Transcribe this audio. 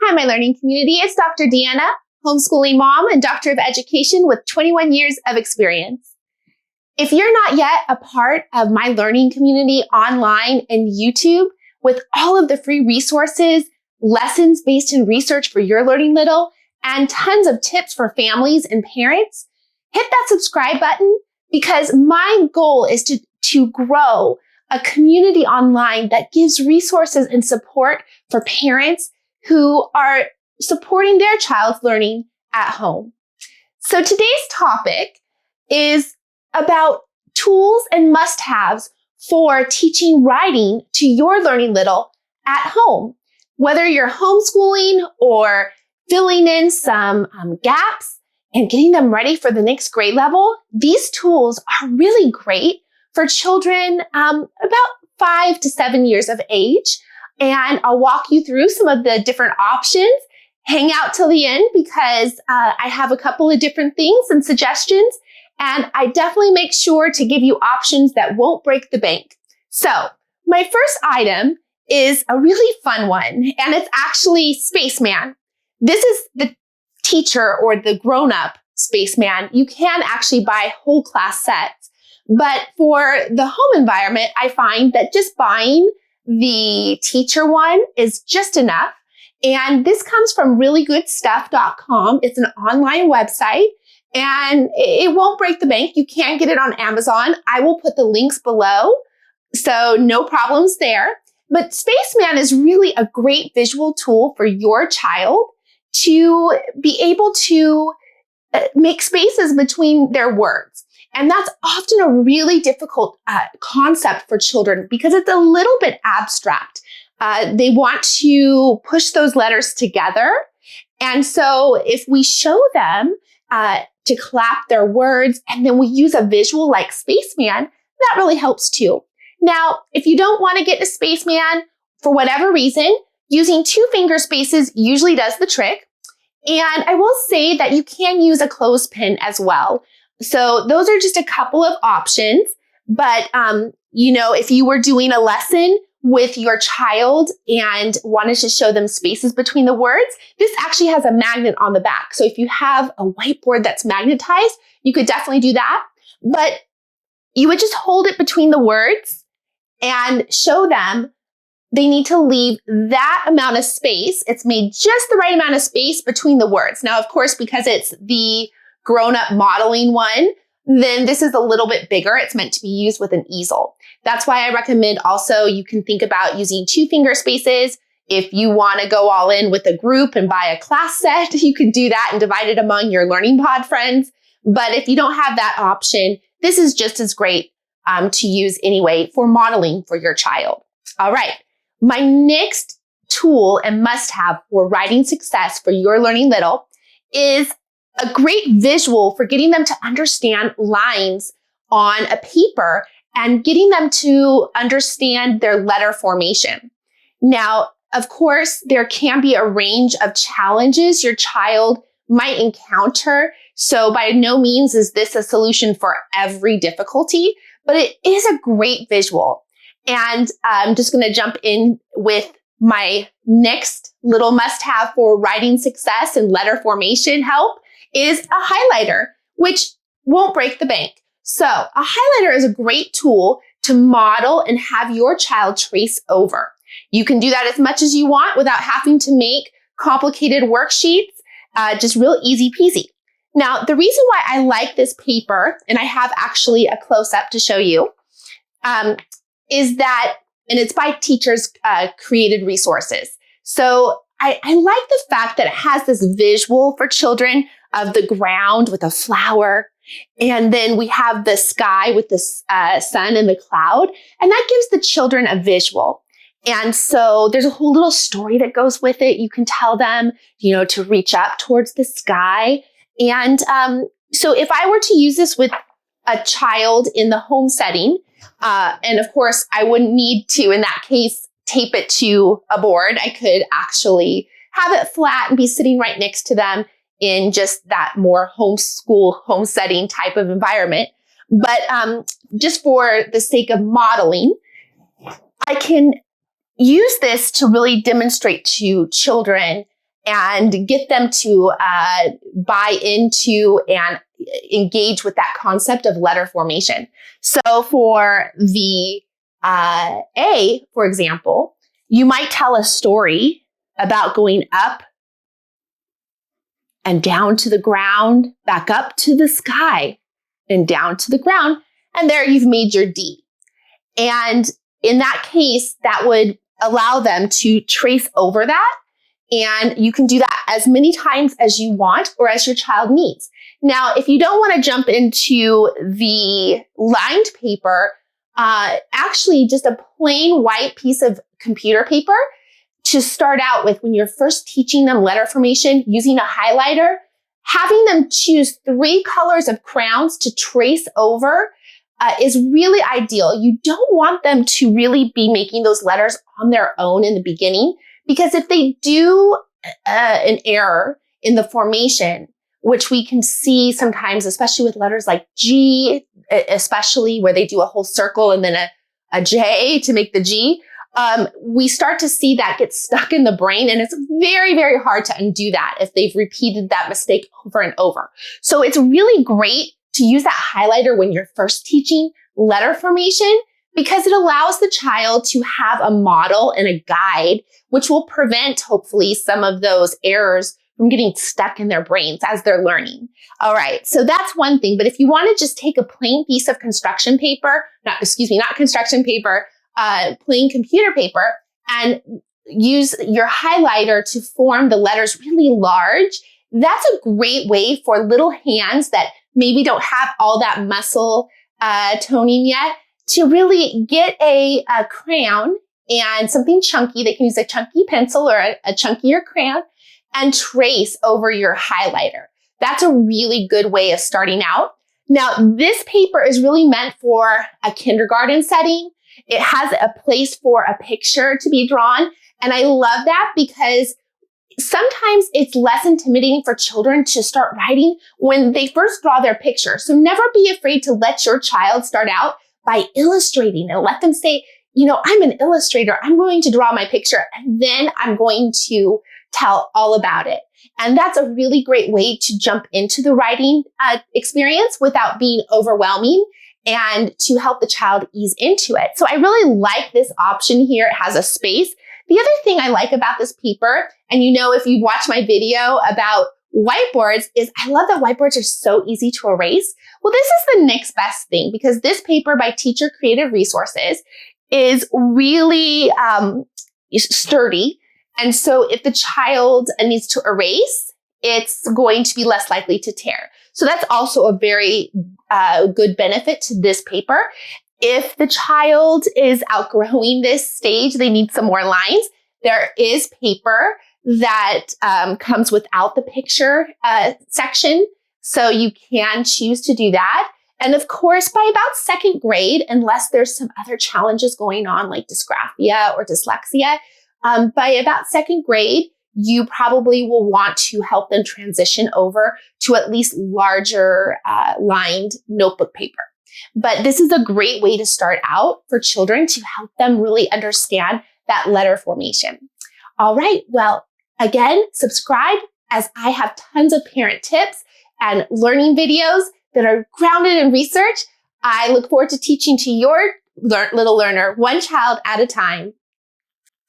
Hi, my learning community. It's Dr. Deanna, homeschooling mom and doctor of education with 21 years of experience. If you're not yet a part of my learning community online and YouTube with all of the free resources, lessons based in research for your learning little, and tons of tips for families and parents, hit that subscribe button because my goal is to grow a community online that gives resources and support for parents who are supporting their child's learning at home. So today's topic is about tools and must-haves for teaching writing to your learning little at home. Whether you're homeschooling or filling in some gaps and getting them ready for the next grade level, these tools are really great for children about 5 to 7 years of age. And I'll walk you through some of the different options. Hang out till the end because I have a couple of different things and suggestions. And I definitely make sure to give you options that won't break the bank. So my first item is a really fun one, and it's actually Spaceman. This is the teacher or the grown-up Spaceman. You can actually buy whole class sets. But for the home environment, I find that just buying the teacher one is just enough. And this comes from reallygoodstuff.com. It's an online website and it won't break the bank. You can get it on Amazon. I will put the links below. So no problems there. But Spaceman is really a great visual tool for your child to be able to make spaces between their words. And that's often a really difficult concept for children because it's a little bit abstract. They want to push those letters together. And so if we show them to clap their words and then we use a visual like Spaceman, that really helps too. Now, if you don't want to get to Spaceman for whatever reason, using 2-finger spaces usually does the trick. And I will say that you can use a clothespin as well. So those are just a couple of options. But, if you were doing a lesson with your child and wanted to show them spaces between the words, this actually has a magnet on the back. So if you have a whiteboard that's magnetized, you could definitely do that. But you would just hold it between the words and show them they need to leave that amount of space. It's made just the right amount of space between the words. Now, of course, because it's the grown-up modeling one, then this is a little bit bigger. It's meant to be used with an easel. That's why I recommend also you can think about using 2-finger spaces. If you want to go all in with a group and buy a class set, you can do that and divide it among your Learning Pod friends. But if you don't have that option, this is just as great to use anyway for modeling for your child. All right. My next tool and must-have for writing success for your learning little is a great visual for getting them to understand lines on a paper and getting them to understand their letter formation. Now, of course, there can be a range of challenges your child might encounter. So by no means is this a solution for every difficulty, but it is a great visual. And I'm just going to jump in with my next little must-have for writing success and letter formation help is a highlighter, which won't break the bank. So a highlighter is a great tool to model and have your child trace over. You can do that as much as you want without having to make complicated worksheets, just real easy peasy. Now, the reason why I like this paper, and I have actually a close-up to show you, is that, and it's by Teachers Created Resources. So I like the fact that it has this visual for children of the ground with a flower. And then we have the sky with the sun and the cloud. And that gives the children a visual. And so there's a whole little story that goes with it. You can tell them, to reach up towards the sky. And so if I were to use this with a child in the home setting, and of course, I wouldn't need to, in that case, tape it to a board. I could actually have it flat and be sitting right next to them in just that more homeschool, home setting type of environment. But just for the sake of modeling, I can use this to really demonstrate to children and get them to buy into and engage with that concept of letter formation. So for the A, for example, you might tell a story about going up and down to the ground, back up to the sky, and down to the ground. And there you've made your D. And in that case, that would allow them to trace over that. And you can do that as many times as you want or as your child needs. Now, if you don't want to jump into the lined paper, actually just a plain white piece of computer paper to start out with when you're first teaching them letter formation using a highlighter, having them choose 3 colors of crayons to trace over is really ideal. You don't want them to really be making those letters on their own in the beginning, because if they do an error in the formation, which we can see sometimes, especially with letters like G, especially where they do a whole circle and then a J to make the G, we start to see that get stuck in the brain, and it's very, very hard to undo that if they've repeated that mistake over and over. So it's really great to use that highlighter when you're first teaching letter formation, because it allows the child to have a model and a guide, which will prevent, hopefully, some of those errors from getting stuck in their brains as they're learning. All right, so that's one thing. But if you want to just take a plain piece of construction paper, not construction paper, plain computer paper, and use your highlighter to form the letters really large, that's a great way for little hands that maybe don't have all that muscle toning yet to really get a crayon and something chunky. They can use a chunky pencil or a chunkier crayon and trace over your highlighter. That's a really good way of starting out. Now, this paper is really meant for a kindergarten setting. It has a place for a picture to be drawn. And I love that because sometimes it's less intimidating for children to start writing when they first draw their picture. So never be afraid to let your child start out by illustrating and let them say, you know, I'm an illustrator. I'm going to draw my picture and then I'm going to tell all about it. And that's a really great way to jump into the writing experience without being overwhelming and to help the child ease into it. So I really like this option here. It has a space. The other thing I like about this paper, and you know, if you've watched my video about whiteboards, is I love that whiteboards are so easy to erase. Well, this is the next best thing, because this paper by Teacher Creative Resources is really sturdy. And so if the child needs to erase, it's going to be less likely to tear. So that's also a very good benefit to this paper. If the child is outgrowing this stage, they need some more lines, there is paper that comes without the picture section. So you can choose to do that. And of course, by about 2nd grade, unless there's some other challenges going on like dysgraphia or dyslexia, by about 2nd grade, you probably will want to help them transition over to at least larger lined notebook paper. But this is a great way to start out for children to help them really understand that letter formation. All right, well, again, subscribe, as I have tons of parent tips and learning videos that are grounded in research. I look forward to teaching to your little learner one child at a time.